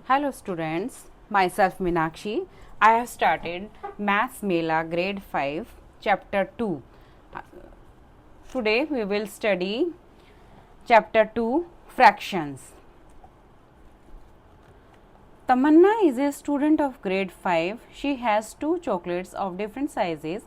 Hello students, myself Meenakshi. I have started Maths Mela grade 5 chapter 2. Today we will study chapter 2 fractions. Tamanna is a student of grade 5. She has 2 chocolates of different sizes.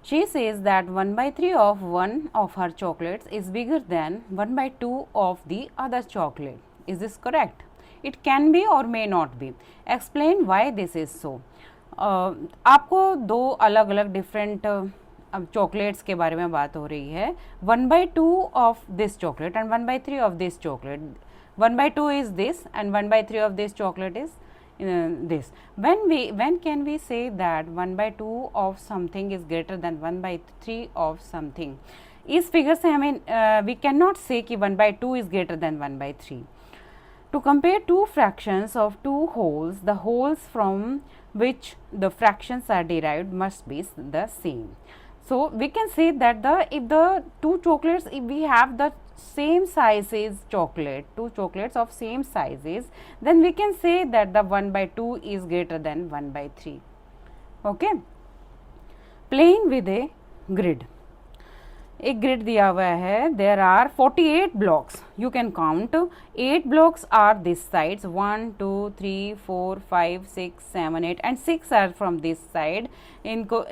She says that 1 by 3 of one of her chocolates is bigger than 1 by 2 of the other chocolate. Is this correct? It can be or may not be. Explain why this is so. आपको दो अलग अलग different chocolates के बारे में बात हो रही है. 1/2 of this chocolate and 1/3 of this chocolate. 1/2 is this and 1/3 of this chocolate is this. When can we say that 1/2 of something is greater than 1/3 of something? इस फिगर से हमें we cannot say कि 1/2 is greater than 1/3. To compare two fractions of two wholes, the wholes from which the fractions are derived must be the same. So we can say that if the two chocolates, if we have the same sizes chocolate, two chocolates of same sizes, then we can say that the 1/2 is greater than 1/3. Okay. Playing with a grid. एक grid दिया हुआ है. There are 48 blocks. You can count. 8 blocks are this sides 1 2 3 4 5 6 7 8 and 6 are from this side. इनको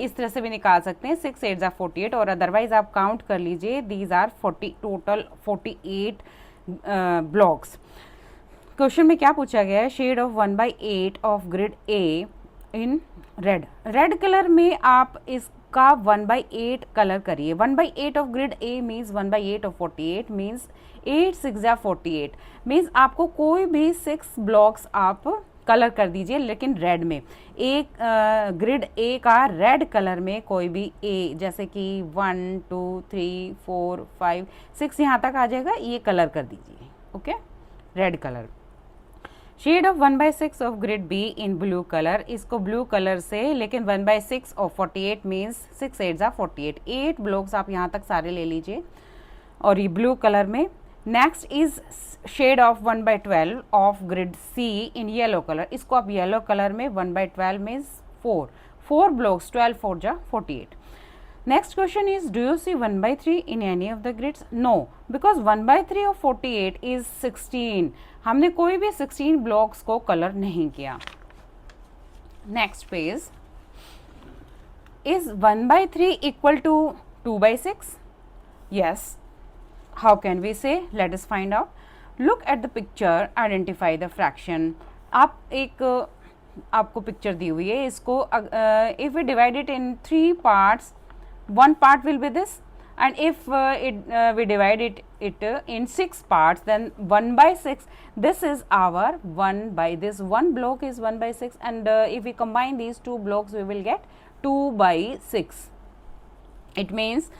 इस तरह से भी निकाल सकते हैं. 6 8 आर 48 और अदरवाइज आप काउंट कर लीजिए. These are 40 total 48 blocks. Question में क्या पूछा गया है? Shade of 1/8 of grid A in red. Red colour में आप इसका 1/8 कलर करिए. 1/8 of grid A means 1/8 of 48 means 8 6 या 48 मीन्स आपको कोई भी 6 ब्लॉक्स आप कलर कर दीजिए, लेकिन रेड में. एक ग्रिड ए का रेड कलर में कोई भी ए, जैसे कि 1 2 3 4 5 6 यहाँ तक आ जाएगा, ये कलर कर दीजिए. Okay, red colour. Shade of 1/6 of grid B in blue colour. इसको ब्लू कलर से, लेकिन 1/6 ऑफ 48 मीन्स 6 8 जा 48. 8 ब्लॉक्स आप यहाँ तक सारे ले लीजिए और ये ब्लू कलर में. Next is shade of 1/12 of grid C in yellow colour. इसको आप येलो कलर में 1/12 मीन्स 4 ब्लॉक्स. 12 4 जा 48. Next question is, do you see 1/3 in any of the grids? No, because 1/3 of 48 is 16. हमने कोई भी 16 blocks को colour नहीं किया. Next page. Is 1/3 equal to 2/6? Yes. How can we say? Let us find out. Look at the picture. Identify the fraction. आपको picture दी हुई है. इसको if we divide it in 3 parts, one part will be this, and if we divide it in 6 parts, then 1/6, this is our 1/this one block is 1/6, and if we combine these two blocks we will get 2/6. It means,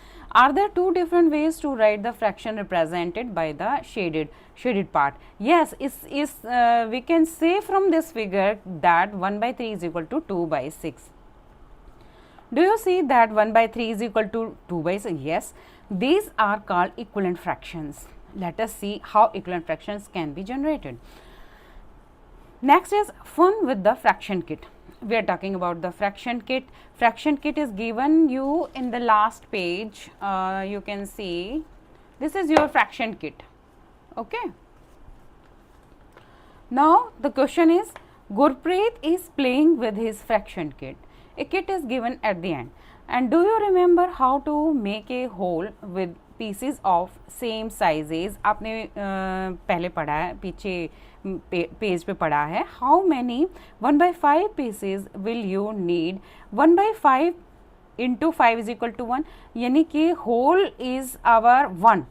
are there two different ways to write the fraction represented by the shaded part? Yes, we can say from this figure that 1/3 is equal to 2/6. Do you see that 1/3 is equal to 2/6? Yes, these are called equivalent fractions. Let us see how equivalent fractions can be generated. Next is fun with the fraction kit. We are talking about the fraction kit. Fraction kit is given you in the last page. You can see this is your fraction kit. Okay. Now the question is, Gurpreet is playing with his fraction kit. A kit is given at the end. And do you remember how to make a hole with pieces of same sizes? आपने पहले पढ़ा है, पीछे page पे पढ़ा है. How many 1/5 pieces will you need? 1/5 into 5 is equal to 1. यानी कि whole is our 1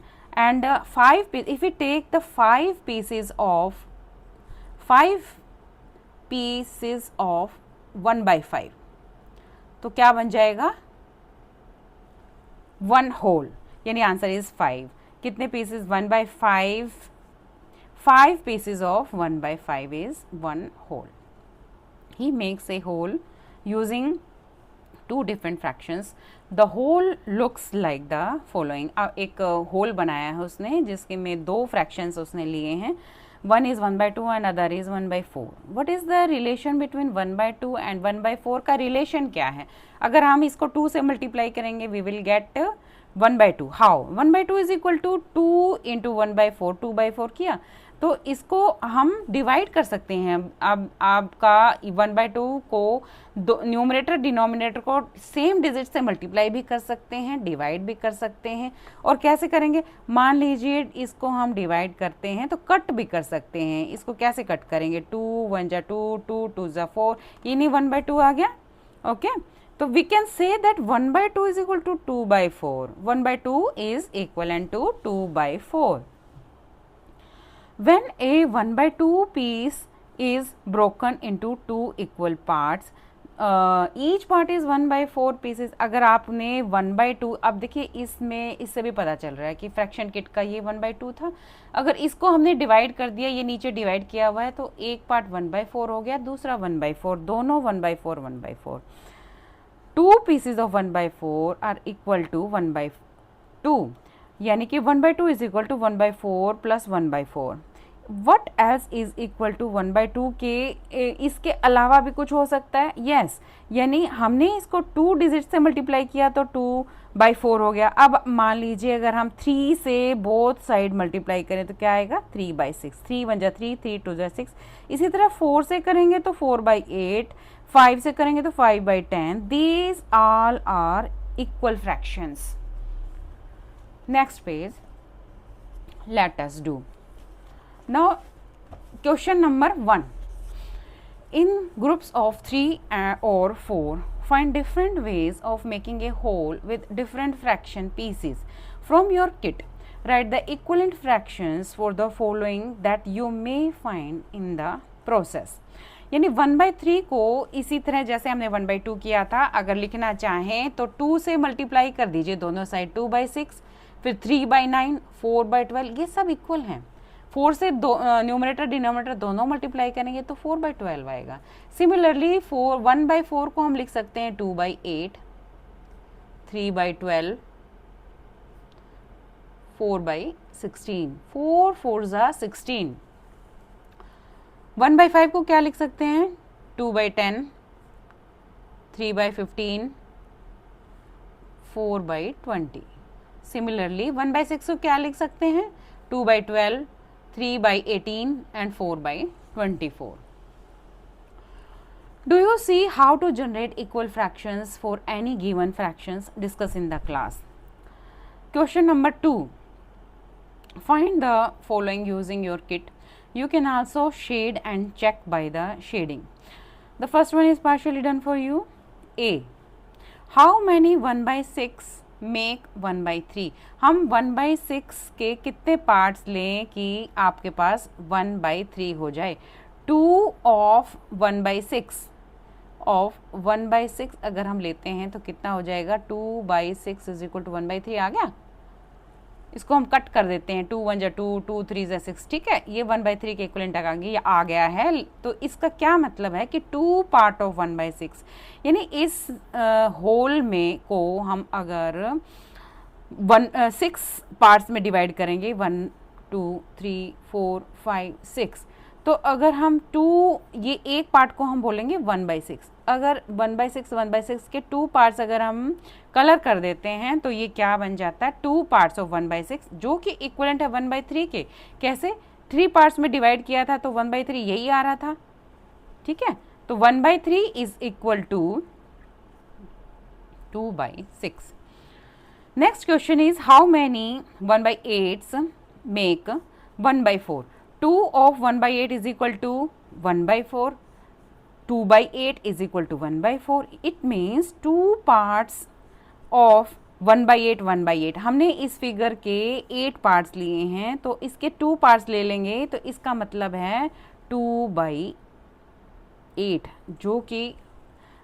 and 5 if we take the 5 pieces of 1/5, तो क्या बन जाएगा? 1 होल. यानी आंसर इज 5. कितने pieces? 1/5. 5 pieces of 1/5 is 1 whole. He makes a whole using 2 different fractions. The whole looks like the following. एक whole बनाया है उसने जिसके में 2 फ्रैक्शंस उसने लिए हैं. one is 1/2 and other is 1/4. What is the relation between 1/2 and 1/4 का relation क्या है? अगर हम इसको 2 से मल्टीप्लाई करेंगे we will get 1/2. How? 1/2 is equal to 2 into 1/4. 2/4 किया तो इसको हम डिवाइड कर सकते हैं. अब आपका 1/2 को न्यूमरेटर डिनोमिनेटर को सेम डिजिट से मल्टीप्लाई भी कर सकते हैं, डिवाइड भी कर सकते हैं. और कैसे करेंगे? मान लीजिए इसको हम डिवाइड करते हैं तो कट भी कर सकते हैं. इसको कैसे कट करेंगे? 2 1 जा 2, 2 2 जा 4, ये नहीं 1/2 आ गया. ओके तो we can say that 1/2 is equal to 2/4. 1/2 is equal to 2/4. When a 1/2 piece is broken into 2 equal parts, each part is 1/4 pieces. अगर आपने 1/2, अब देखिए इसमें इससे भी पता चल रहा है कि फ्रैक्शन किट का ये 1/2 था. अगर इसको हमने डिवाइड कर दिया, ये नीचे डिवाइड किया हुआ है, तो एक पार्ट 1/4 हो गया, दूसरा 1/4, दोनों 1/4 1/4. 2 pieces of 1/4 are equal to 1/2, यानी कि 1/2 is equal to 1/4 plus 1/4. What else is equal to 1/2 के इसके अलावा भी कुछ हो सकता है. यस यानी हमने इसको 2 डिजिट से मल्टीप्लाई किया तो 2/4 हो गया. अब मान लीजिए अगर हम 3 से बोथ साइड मल्टीप्लाई करें तो क्या आएगा? 3/6. 3 1 जा 3, 3 2 जा 6. इसी तरह 4 से करेंगे तो 4/8, 5 से करेंगे तो 5/10. These all are equal fractions. Next page, let us do. Now question number 1. In groups of 3 or 4, find different ways of making a whole with different fraction pieces. From your kit, write the equivalent fractions for the following that you may find in the process. यानी 1/3 को इसी तरह जैसे हमने 1/2 किया था, अगर लिखना चाहें तो 2 से मल्टीप्लाई कर दीजिए दोनों साइड. 2/6, फिर 3/9, 4/12, ये सब इक्वल हैं. 4 से न्यूमरेटर डिनोमिनेटर दोनों मल्टीप्लाई करेंगे तो 4/12 आएगा. सिमिलरली 1/4 को हम लिख सकते हैं 2/8, 3/12, 4/16. 4 4 जा 16. 1/5 को क्या लिख सकते हैं? 2/10, 3/15, 4/20. सिमिलरली 1/6 को क्या लिख सकते हैं? 2/12, 3/18 and 4/24. Do you see how to generate equal fractions for any given fractions? Discuss in the class. Question number 2. Find the following using your kit. You can also shade and check by the shading. The first one is partially done for you. A. How many 1/6 make 1/3? हम 1/6 के कितने parts लें कि आपके पास 1/3 हो जाए? 2 of 1/6 of 1/6 अगर हम लेते हैं तो कितना हो जाएगा? 2/6 इज इक्वल टू 1/3 आ गया. इसको हम कट कर देते हैं. 2 1 जा 2, 2 3 जा 6. ठीक है, ये 1/3 के इक्वलेंट आ गया है. तो इसका क्या मतलब है कि 2 पार्ट ऑफ 1/6, यानी इस होल में को हम अगर 6 पार्ट्स में डिवाइड करेंगे, 1 2 3 4 5 6, तो अगर हम 2, ये एक पार्ट को हम बोलेंगे 1/6. अगर 1/6 के 2 पार्ट्स अगर हम कलर कर देते हैं तो ये क्या बन जाता है? 2 पार्ट्स ऑफ 1/6, जो कि इक्वलेंट है 1/3 के. कैसे? 3 पार्ट्स में डिवाइड किया था तो 1/3 यही आ रहा था. ठीक है, तो 1/3 is equal to 2/6. Next question is how many 1/8s make 1/4? 2 of 1/8 is equal to 1/4. 2/8 is equal to 1/4. It means 2 parts of 1/8 1/8. हमने इस फिगर के 8 पार्ट्स लिए हैं तो इसके 2 पार्ट्स ले लेंगे तो इसका मतलब है 2/8, जो कि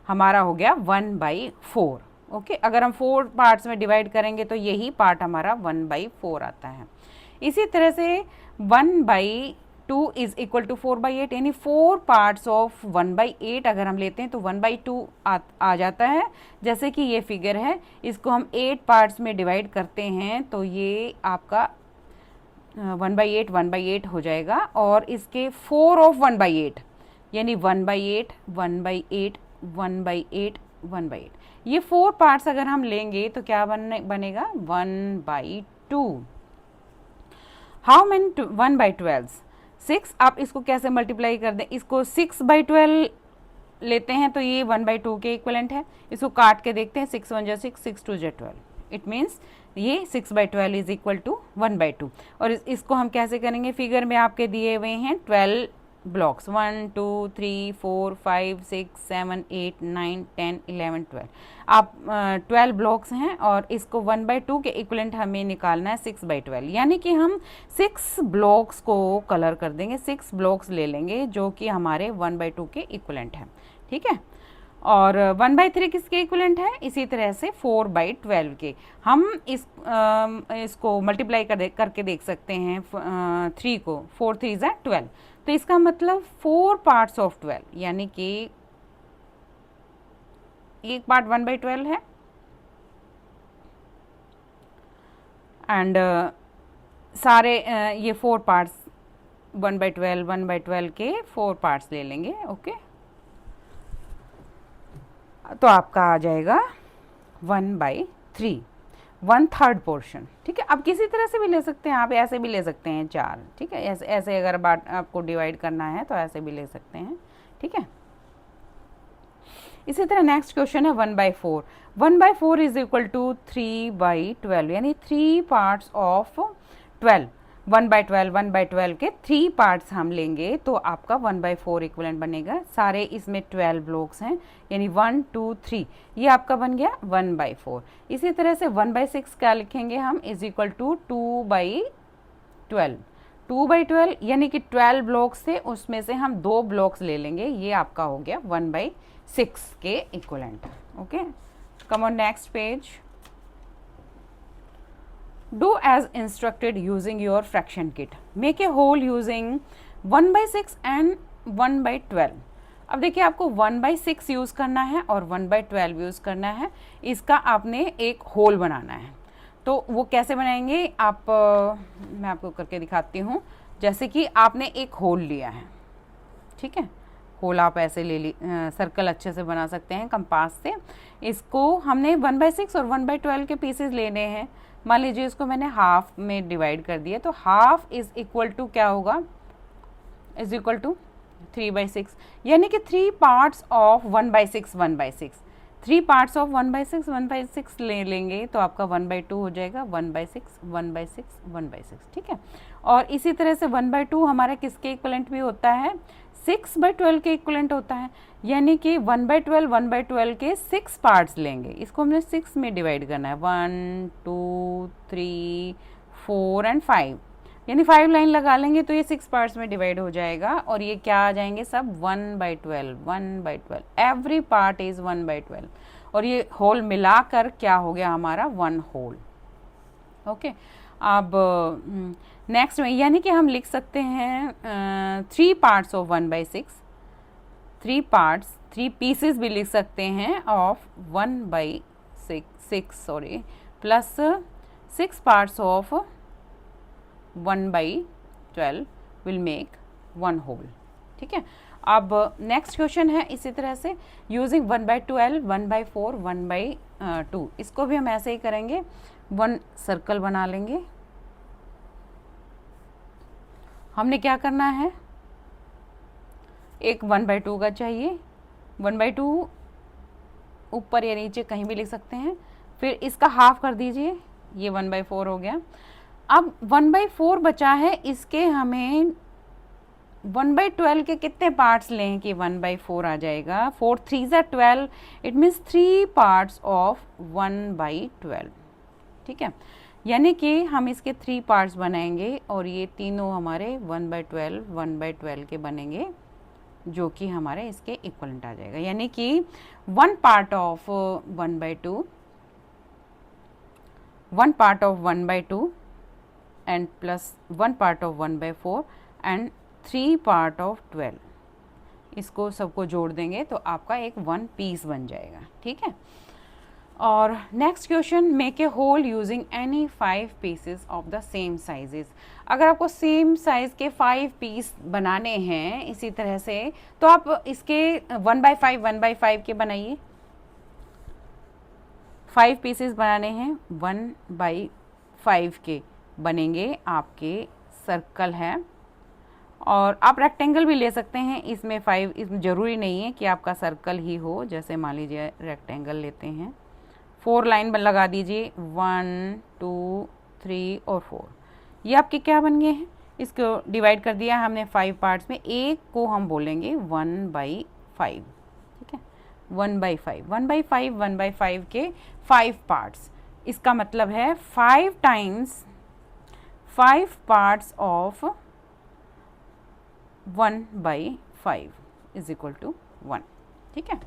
हमारा हो गया 1/4. ओके, अगर हम 4 पार्ट्स में डिवाइड करेंगे तो यही पार्ट हमारा 1/4 आता है. इसी तरह से 1/2 इज इक्वल टू 4/8, यानी 4 पार्ट्स ऑफ 1/8 अगर हम लेते हैं तो 1/2 आ जाता है. जैसे कि ये फिगर है, इसको हम 8 पार्ट्स में डिवाइड करते हैं तो ये आपका 1/8 1/8 हो जाएगा, और इसके 4 ऑफ 1/8 यानी 1/8 1/8 1/8 1/8, ये 4 पार्ट्स अगर हम लेंगे तो क्या बनेगा 1/2। How many 1/12? 6। आप इसको कैसे मल्टीप्लाई कर दें, इसको 6/12 लेते हैं तो ये 1/2 के इक्वलेंट है। इसको काट के देखते हैं, 6 1 6 6 2 12, इट मीन्स ये 6/12 इज इक्वल टू 1/2। और इसको हम कैसे करेंगे, फिगर में आपके दिए हुए हैं 12 ब्लॉक्स, 1 2 3 4 5 6 7 8 9 10 11 12। आप 12 ब्लॉक्स हैं और इसको 1/2 के इक्वलेंट हमें निकालना है 6/12, यानी कि हम 6 ब्लॉक्स को कलर कर देंगे, 6 ब्लॉक्स ले लेंगे जो कि हमारे 1/2 के इक्वलेंट है। ठीक है, और 1/3 किसके इक्वलेंट है, इसी तरह से 4/12 के। हम इसको मल्टीप्लाई करके देख सकते हैं 3 को, 4 3 ज़ा 12, तो इसका मतलब 4 पार्ट्स ऑफ 12, यानी कि एक पार्ट 1/12 है एंड सारे ये 4 पार्ट्स 1/12 के 4 पार्ट्स ले लेंगे। ओके, तो आपका आ जाएगा 1/3, 1/3 पोर्शन। ठीक है, अब किसी तरह से भी ले सकते हैं, आप ऐसे भी ले सकते हैं 4। ठीक है, ऐसे ऐसे अगर आपको डिवाइड करना है तो ऐसे भी ले सकते हैं। ठीक है, इसी तरह नेक्स्ट क्वेश्चन है 1/4। 1/4 इज इक्वल टू 3/12, यानी 3 पार्ट्स ऑफ 12। 1/12 के 3 पार्ट्स हम लेंगे तो आपका 1/4 इक्वलेंट बनेगा। सारे इसमें 12 ब्लॉक्स हैं, यानी 1 2 3, ये आपका बन गया 1/4। इसी तरह से 1/6 क्या लिखेंगे हम, इज इक्वल टू 2/12। 2/12 यानी कि 12 ब्लॉक्स थे, उसमें से हम 2 ब्लॉक्स ले लेंगे, ये आपका हो गया 1/6 के equivalent. Okay, come on next page. Do as instructed using your fraction kit. Make a whole using 1/6 and 1/12. अब देखिए, आपको 1/6 यूज़ करना है और 1/12 यूज़ करना है। इसका आपने एक होल बनाना है, तो वो कैसे बनाएंगे आप, मैं आपको करके दिखाती हूँ। जैसे कि आपने एक होल लिया है, ठीक है, होल आप ऐसे सर्कल अच्छे से बना सकते हैं कंपास से। इसको हमने 1/6 और 1/12 के पीसेस लेने हैं। मान लीजिए इसको मैंने हाफ में डिवाइड कर दिया, तो हाफ इज इक्वल टू क्या होगा, इज इक्वल टू 3/6, यानी कि 3 पार्ट्स ऑफ 1/6 1/6। 3 पार्ट्स ऑफ 1/6 1/6 ले लेंगे तो आपका 1/2 हो जाएगा, 1/6 1/6 1/6। ठीक है, और इसी तरह से 1/2 हमारा किसके इक्वलेंट भी होता है, 6/12 के इक्वलेंट होता है, यानी कि 1/12 के 6 पार्ट्स लेंगे। इसको हमने 6 में डिवाइड करना है, 1 2 3 4 एंड 5, यानी 5 लाइन लगा लेंगे तो ये 6 पार्ट्स में डिवाइड हो जाएगा। और ये क्या आ जाएंगे सब 1/12 1/12, एवरी पार्ट इज 1/12, और ये होल मिलाकर क्या हो गया हमारा 1 होल। ओके, अब नेक्स्ट में, यानी कि हम लिख सकते हैं 3 पार्ट्स ऑफ 1/6, 3 पार्ट्स 3 पीसेस भी लिख सकते हैं of 1/6 sorry, plus 6 parts of 1/12 will make 1 whole. ठीक है, अब नेक्स्ट क्वेश्चन है इसी तरह से यूजिंग 1/12 1/4 1/2। इसको भी हम ऐसे ही करेंगे, 1 सर्कल बना लेंगे। हमने क्या करना है, एक 1/2 का चाहिए, 1/2 ऊपर या नीचे कहीं भी लिख सकते हैं, फिर इसका हाफ कर दीजिए, ये 1/4 हो गया। अब 1/4 बचा है, इसके हमें 1/12 के कितने पार्ट्स लें कि 1/4 आ जाएगा, 4 3 ज़ा 12, इट मीन्स 3 पार्ट्स ऑफ 1/12। ठीक है, यानी कि हम इसके 3 पार्ट्स बनाएंगे और ये तीनों हमारे 1/12 के बनेंगे, जो कि हमारे इसके इक्वलेंट आ जाएगा। यानी कि 1 part of 1/2, 1 part of 1/2 and plus 1 part of 1/4 and 3 part of 12, इसको सबको जोड़ देंगे तो आपका एक 1 पीस बन जाएगा। ठीक है, और next question, make a whole using any 5 pieces of the same sizes. अगर आपको सेम साइज के 5 पीस बनाने हैं इसी तरह से, तो आप इसके 1/5 के बनाइए। 5 पीसेस बनाने हैं, 1/5 के बनेंगे आपके सर्कल है। और आप रेक्टेंगल भी ले सकते हैं, इसमें 5 इसमें ज़रूरी नहीं है कि आपका सर्कल ही हो। जैसे मान लीजिए रेक्टेंगल लेते हैं, 4 लाइन लगा दीजिए, 1 2 3 और 4। ये आपके क्या बन गए हैं, इसको डिवाइड कर दिया हमने 5 पार्ट्स में। एक को हम बोलेंगे 1/5, ठीक है, 1/5 1/5 1/5 के 5 पार्ट्स। इसका मतलब है 5 times 5 parts of 1/5 is equal to 1, ठीक है।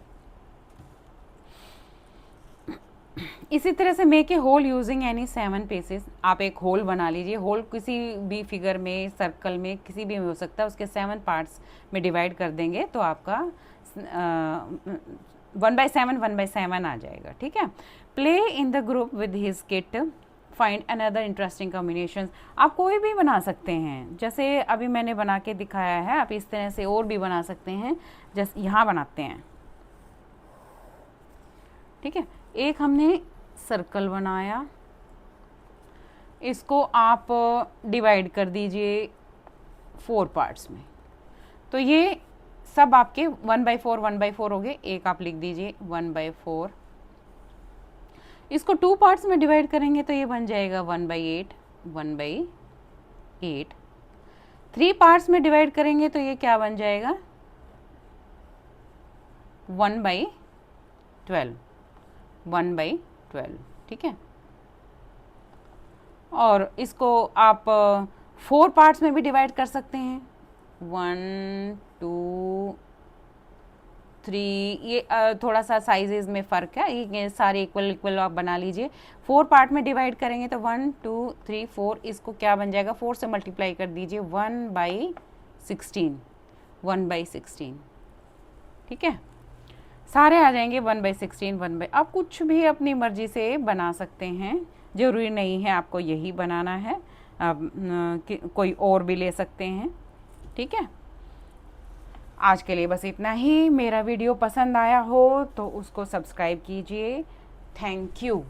इसी तरह से make a whole using any 7 pieces. आप एक होल बना लीजिए। होल किसी भी फिगर में, सर्कल में, किसी भी में हो सकता है, उसके 7 पार्ट्स में डिवाइड कर देंगे तो आपका 1/7 1/7 आ जाएगा, ठीक है। Play in the group with his kit, find another interesting combination. आप कोई भी बना सकते हैं, जैसे अभी मैंने बना के दिखाया है, आप इस तरह से और भी बना सकते हैं। जैसे यहाँ बनाते हैं, ठीक है। एक हमने सर्कल बनाया, इसको आप डिवाइड कर दीजिए 4 पार्ट्स में, तो ये सब आपके 1/4 1/4 हो गए। एक आप लिख दीजिए 1/4। इसको 2 पार्ट्स में डिवाइड करेंगे तो ये बन जाएगा 1/8 1/8। 3 पार्ट्स में डिवाइड करेंगे तो ये क्या बन जाएगा 1/12 1/12, ठीक है। और इसको आप 4 पार्ट्स में भी डिवाइड कर सकते हैं, 1 2 3। ये थोड़ा सा साइजेस में फ़र्क है, ये सारे इक्वल इक्वल आप बना लीजिए। 4 पार्ट में डिवाइड करेंगे तो 1 2 3 4, इसको क्या बन जाएगा, 4 से मल्टीप्लाई कर दीजिए, 1/16 1/16, ठीक है। सारे आ जाएंगे 1/16 आप कुछ भी अपनी मर्जी से बना सकते हैं, ज़रूरी नहीं है आपको यही बनाना है, आप कोई और भी ले सकते हैं, ठीक है। आज के लिए बस इतना ही। मेरा वीडियो पसंद आया हो तो उसको सब्सक्राइब कीजिए। Thank you.